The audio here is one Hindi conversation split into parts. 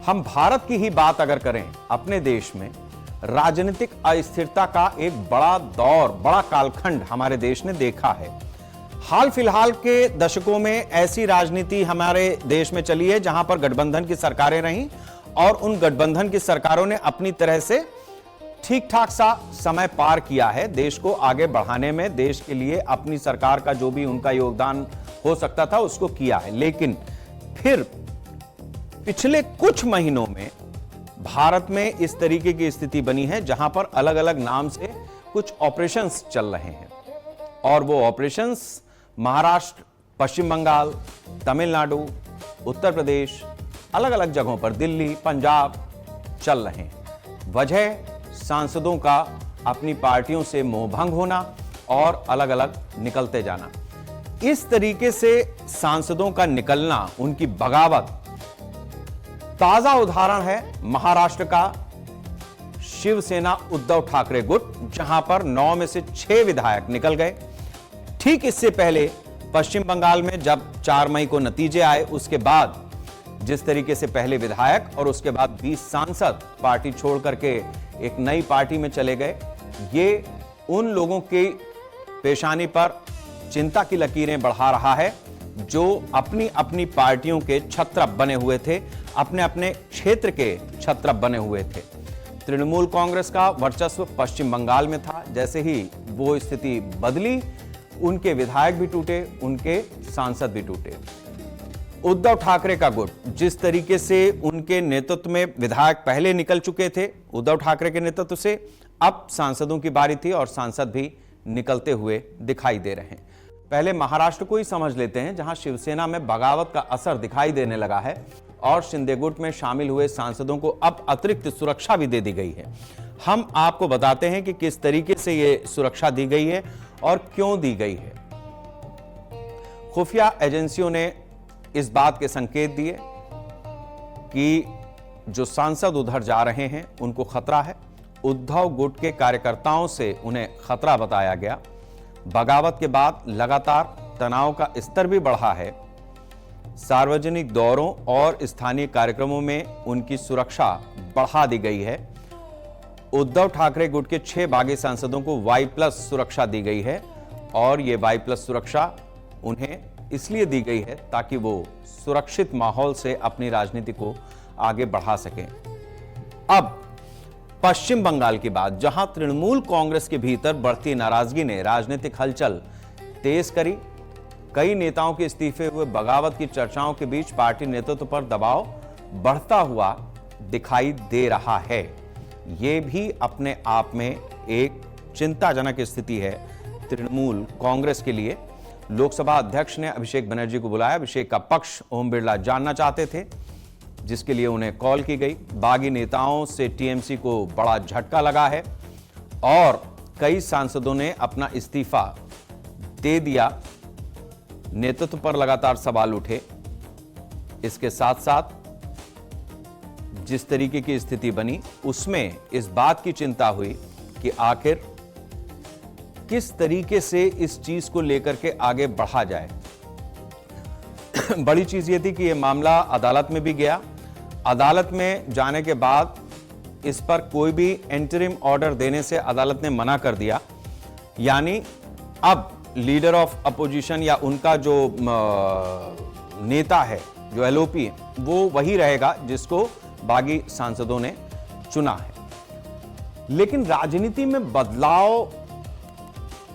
हम भारत की ही बात अगर करें, अपने देश में राजनीतिक अस्थिरता का एक बड़ा दौर, बड़ा कालखंड हमारे देश ने देखा है। हाल फिलहाल के दशकों में ऐसी राजनीति हमारे देश में चली है जहां पर गठबंधन की सरकारें रहीं और उन गठबंधन की सरकारों ने अपनी तरह से ठीक ठाक सा समय पार किया है। देश को आगे बढ़ाने में, देश के लिए अपनी सरकार का जो भी उनका योगदान हो सकता था उसको किया है। लेकिन फिर पिछले कुछ महीनों में भारत में इस तरीके की स्थिति बनी है जहां पर अलग अलग नाम से कुछ ऑपरेशंस चल रहे हैं और वो ऑपरेशंस महाराष्ट्र, पश्चिम बंगाल, तमिलनाडु, उत्तर प्रदेश, अलग अलग जगहों पर, दिल्ली, पंजाब चल रहे हैं। वजह सांसदों का अपनी पार्टियों से मोहभंग होना और अलग अलग निकलते जाना। इस तरीके से सांसदों का निकलना, उनकी बगावत, ताजा उदाहरण है महाराष्ट्र का शिवसेना उद्धव ठाकरे गुट, जहां पर 9 में से 6 विधायक निकल गए। ठीक इससे पहले पश्चिम बंगाल में जब 4 मई को नतीजे आए, उसके बाद जिस तरीके से पहले विधायक और उसके बाद 20 सांसद पार्टी छोड़ करके एक नई पार्टी में चले गए, ये उन लोगों की पेशानी पर चिंता की लकीरें बढ़ा रहा है जो अपनी अपनी पार्टियों के छत्रप बने हुए थे, अपने अपने क्षेत्र के छत्रप बने हुए थे। तृणमूल कांग्रेस का वर्चस्व पश्चिम बंगाल में था। जैसे ही वो स्थिति बदली, उनके विधायक भी टूटे, उनके सांसद भी टूटे। उद्धव ठाकरे का गुट, जिस तरीके से उनके नेतृत्व में विधायक पहले निकल चुके थे उद्धव ठाकरे के नेतृत्व से, अब सांसदों की बारी थी और सांसद भी निकलते हुए दिखाई दे रहे हैं। पहले महाराष्ट्र को ही समझ लेते हैं जहां शिवसेना में बगावत का असर दिखाई देने लगा है और शिंदे गुट में शामिल हुए सांसदों को अब अतिरिक्त सुरक्षा भी दे दी गई है। हम आपको बताते हैं कि किस तरीके से यह सुरक्षा दी गई है और क्यों दी गई है। खुफिया एजेंसियों ने इस बात के संकेत दिए कि जो सांसद उधर जा रहे हैं उनको खतरा है। उद्धव गुट के कार्यकर्ताओं से उन्हें खतरा बताया गया। बगावत के बाद लगातार तनाव का स्तर भी बढ़ा है। सार्वजनिक दौरों और स्थानीय कार्यक्रमों में उनकी सुरक्षा बढ़ा दी गई है। उद्धव ठाकरे गुट के 6 बागी सांसदों को Y+ सुरक्षा दी गई है और ये Y+ सुरक्षा उन्हें इसलिए दी गई है ताकि वो सुरक्षित माहौल से अपनी राजनीति को आगे बढ़ा सकें। अब पश्चिम बंगाल की बात, जहां तृणमूल कांग्रेस के भीतर बढ़ती नाराजगी ने राजनीतिक हलचल तेज करी। कई नेताओं के इस्तीफे हुए, बगावत की चर्चाओं के बीच पार्टी नेतृत्व पर दबाव बढ़ता हुआ दिखाई दे रहा है। यह भी अपने आप में एक चिंताजनक स्थिति है तृणमूल कांग्रेस के लिए। लोकसभा अध्यक्ष ने अभिषेक बनर्जी को बुलाया। अभिषेक का पक्ष ओम बिरला जानना चाहते थे, जिसके लिए उन्हें कॉल की गई। बागी नेताओं से टीएमसी को बड़ा झटका लगा है और कई सांसदों ने अपना इस्तीफा दे दिया। नेतृत्व पर लगातार सवाल उठे। इसके साथ साथ जिस तरीके की स्थिति बनी, उसमें इस बात की चिंता हुई कि आखिर किस तरीके से इस चीज को लेकर के आगे बढ़ा जाए। बड़ी चीज यह थी कि यह मामला अदालत में भी गया। अदालत में जाने के बाद इस पर कोई भी इंटरिम ऑर्डर देने से अदालत ने मना कर दिया। यानी अब लीडर ऑफ अपोजिशन या उनका जो नेता है, जो एलओपी है, वो वही रहेगा जिसको बागी सांसदों ने चुना है। लेकिन राजनीति में बदलाव,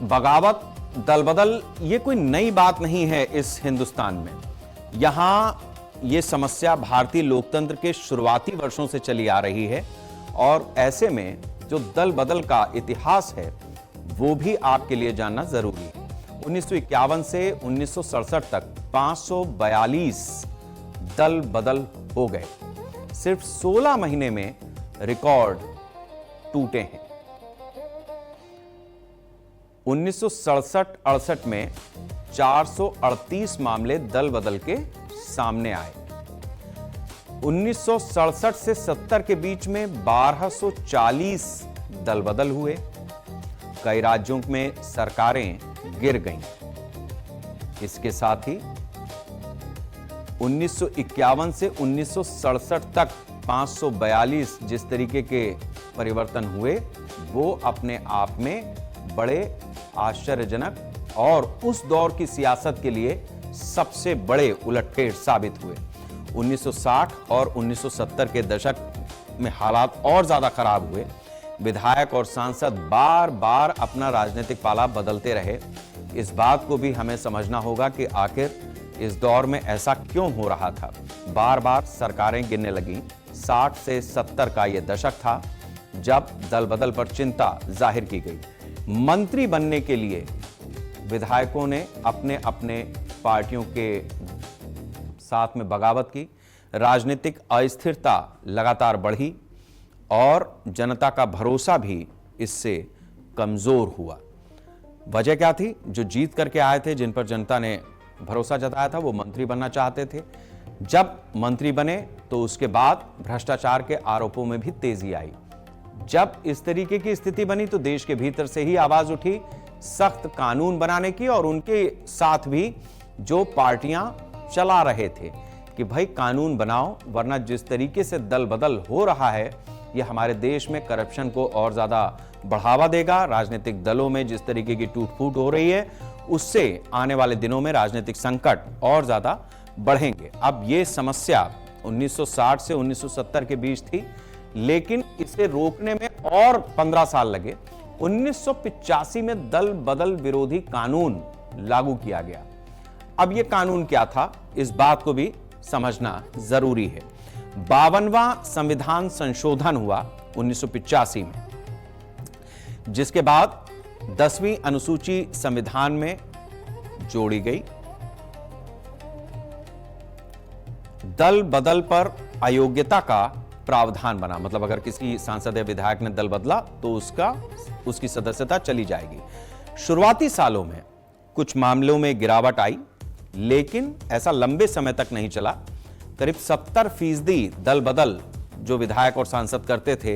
बगावत, दल बदल, ये कोई नई बात नहीं है इस हिंदुस्तान में। यहां ये समस्या भारतीय लोकतंत्र के शुरुआती वर्षों से चली आ रही है और ऐसे में जो दल बदल का इतिहास है वो भी आपके लिए जानना जरूरी है। 1951 से 1967 तक 542 दल बदल हो गए। सिर्फ 16 महीने में रिकॉर्ड टूटे हैं। 1967-68 में 438 मामले दल बदल के सामने आए। 1967 से 70 के बीच में 1240 दल बदल हुए। कई राज्यों में सरकारें गिर गईं। इसके साथ ही 1951 से 1967 तक 542 जिस तरीके के परिवर्तन हुए वो अपने आप में बड़े आश्चर्यजनक और उस दौर की सियासत के लिए सबसे बड़े उलटफेर साबित हुए। 1960 और 1970 के दशक में हालात और ज्यादा खराब हुए। विधायक और सांसद बार बार अपना राजनीतिक पाला बदलते रहे। इस बात को भी हमें समझना होगा कि आखिर इस दौर में ऐसा क्यों हो रहा था। बार बार सरकारें गिरने लगीं। 60 से 70 का यह दशक था जब दल बदल पर चिंता जाहिर की गई। मंत्री बनने के लिए विधायकों ने अपने अपने पार्टियों के साथ में बगावत की। राजनीतिक अस्थिरता लगातार बढ़ी और जनता का भरोसा भी इससे कमजोर हुआ। वजह क्या थी? जो जीत करके आए थे, जिन पर जनता ने भरोसा जताया था, वो मंत्री बनना चाहते थे। जब मंत्री बने तो उसके बाद भ्रष्टाचार के आरोपों में भी तेजी आई। जब इस तरीके की स्थिति बनी तो देश के भीतर से ही आवाज उठी सख्त कानून बनाने की, और उनके साथ भी जो पार्टियां चला रहे थे कि भाई कानून बनाओ, वरना जिस तरीके से दल बदल हो रहा है ये हमारे देश में करप्शन को और ज्यादा बढ़ावा देगा। राजनीतिक दलों में जिस तरीके की टूट फूट हो रही है उससे आने वाले दिनों में राजनीतिक संकट और ज्यादा बढ़ेंगे। अब ये समस्या 1960 से 1970 के बीच थी, लेकिन इसे रोकने में और 15 साल लगे। 1985 में दल बदल विरोधी कानून लागू किया गया। अब यह कानून क्या था, इस बात को भी समझना जरूरी है। 52वां संविधान संशोधन हुआ 1985 में, जिसके बाद 10वीं अनुसूची संविधान में जोड़ी गई। दल बदल पर अयोग्यता का प्रावधान बना, मतलब अगर किसी सांसद या विधायक ने दल बदला तो उसकी सदस्यता चली जाएगी। शुरुआती सालों में कुछ मामलों में गिरावट आई, लेकिन ऐसा लंबे समय तक नहीं चला। करीब 70% दल बदल जो विधायक और सांसद करते थे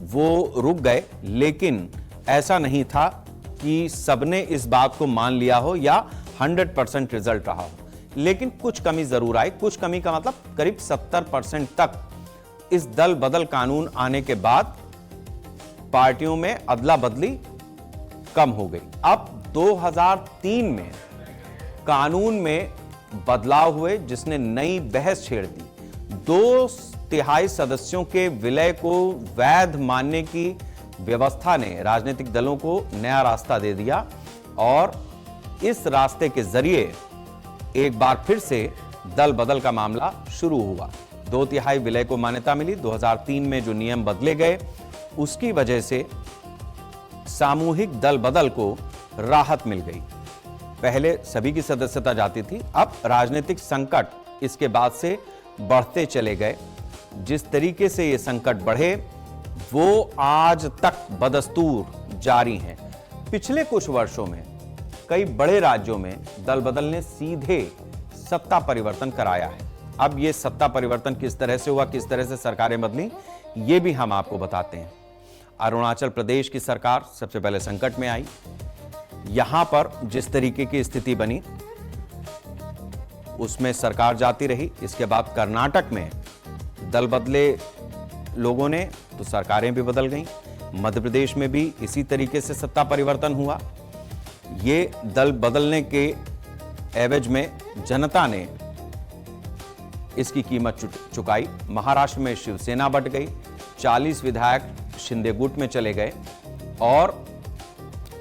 वो रुक गए, लेकिन ऐसा नहीं था कि सबने इस बात को मान लिया हो या 100% रिजल्ट रहा हो। लेकिन कुछ कमी जरूर आई। कुछ कमी का मतलब करीब 70% तक इस दल बदल कानून आने के बाद पार्टियों में अदला बदली कम हो गई। अब 2003 में कानून में बदलाव हुए जिसने नई बहस छेड़ दी। 2/3 सदस्यों के विलय को वैध मानने की व्यवस्था ने राजनीतिक दलों को नया रास्ता दे दिया और इस रास्ते के जरिए एक बार फिर से दल बदल का मामला शुरू हुआ। 2/3 विलय को मान्यता मिली। 2003 में जो नियम बदले गए उसकी वजह से सामूहिक दल बदल को राहत मिल गई। पहले सभी की सदस्यता जाती थी, अब राजनीतिक संकट इसके बाद से बढ़ते चले गए। जिस तरीके से ये संकट बढ़े वो आज तक बदस्तूर जारी हैं। पिछले कुछ वर्षों में कई बड़े राज्यों में दल बदल ने सीधे सत्ता परिवर्तन कराया है। अब ये सत्ता परिवर्तन किस तरह से हुआ, किस तरह से सरकारें बदली, ये भी हम आपको बताते हैं। अरुणाचल प्रदेश की सरकार सबसे पहले संकट में आई। यहां पर जिस तरीके की स्थिति बनी उसमें सरकार जाती रही। इसके बाद कर्नाटक में दल बदले लोगों ने तो सरकारें भी बदल गईं। मध्य प्रदेश में भी इसी तरीके से सत्ता परिवर्तन हुआ। ये दल बदलने के एवज में जनता ने इसकी कीमत चुकाई। महाराष्ट्र में शिवसेना बट गई। 40 विधायक शिंदे गुट में चले गए और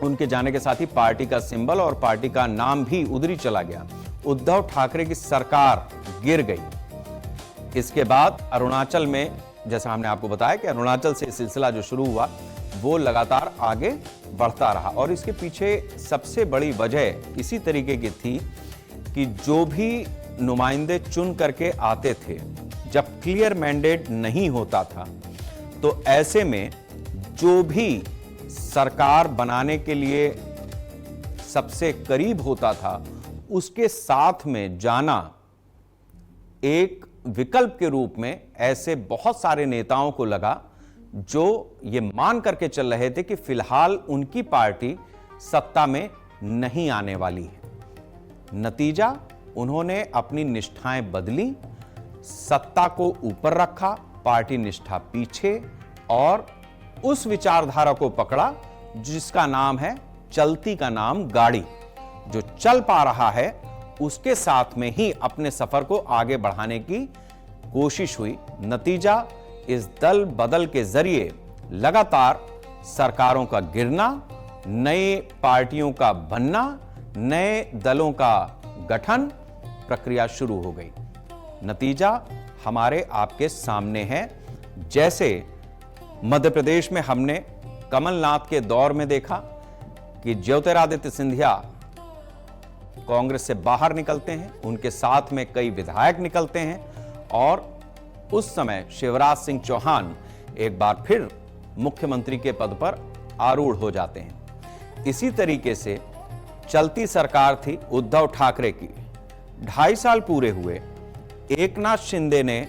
उनके जाने के साथ ही पार्टी का सिंबल और पार्टी का नाम भी उधरी चला गया। उद्धव ठाकरे की सरकार गिर गई। इसके बाद अरुणाचल में, जैसा हमने आपको बताया कि अरुणाचल से सिलसिला जो शुरू हुआ वो लगातार आगे बढ़ता रहा और इसके पीछे सबसे बड़ी वजह इसी तरीके की थी कि जो भी नुमाइंदे चुन करके आते थे, जब क्लियर मैंडेट नहीं होता था तो ऐसे में जो भी सरकार बनाने के लिए सबसे करीब होता था उसके साथ में जाना एक विकल्प के रूप में ऐसे बहुत सारे नेताओं को लगा जो ये मान करके चल रहे थे कि फिलहाल उनकी पार्टी सत्ता में नहीं आने वाली है। नतीजा, उन्होंने अपनी निष्ठाएं बदली, सत्ता को ऊपर रखा पार्टी निष्ठा पीछे और उस विचारधारा को पकड़ा जिसका नाम है चलती का नाम गाड़ी। जो चल पा रहा है उसके साथ में ही अपने सफर को आगे बढ़ाने की कोशिश हुई। नतीजा इस दल बदल के जरिए लगातार सरकारों का गिरना, नए पार्टियों का बनना, नए दलों का गठन प्रक्रिया शुरू हो गई। नतीजा हमारे आपके सामने है। जैसे मध्य प्रदेश में हमने कमलनाथ के दौर में देखा कि ज्योतिरादित्य सिंधिया कांग्रेस से बाहर निकलते हैं, उनके साथ में कई विधायक निकलते हैं और उस समय शिवराज सिंह चौहान एक बार फिर मुख्यमंत्री के पद पर आरूढ़ हो जाते हैं। इसी तरीके से चलती सरकार थी उद्धव ठाकरे की। 2.5 साल पूरे हुए, एकनाथ शिंदे ने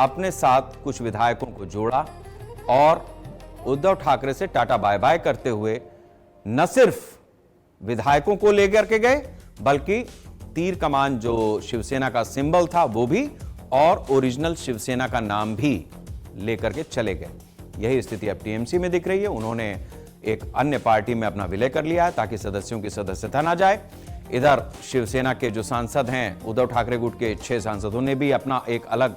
अपने साथ कुछ विधायकों को जोड़ा और उद्धव ठाकरे से टाटा बाय बाय करते हुए न सिर्फ विधायकों को लेकर के गए बल्कि तीर कमान जो शिवसेना का सिंबल था वो भी और ओरिजिनल शिवसेना का नाम भी लेकर के चले गए। यही स्थिति अब टीएमसी में दिख रही है। उन्होंने एक अन्य पार्टी में अपना विलय कर लिया है ताकि सदस्यों की सदस्यता ना जाए। इधर शिवसेना के जो सांसद हैं, उद्धव ठाकरे गुट के 6 सांसदों ने भी अपना एक अलग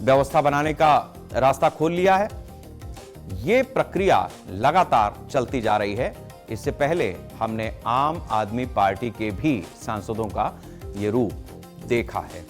व्यवस्था बनाने का रास्ता खोल लिया है। ये प्रक्रिया लगातार चलती जा रही है। इससे पहले हमने आम आदमी पार्टी के भी सांसदों का ये रूप देखा है।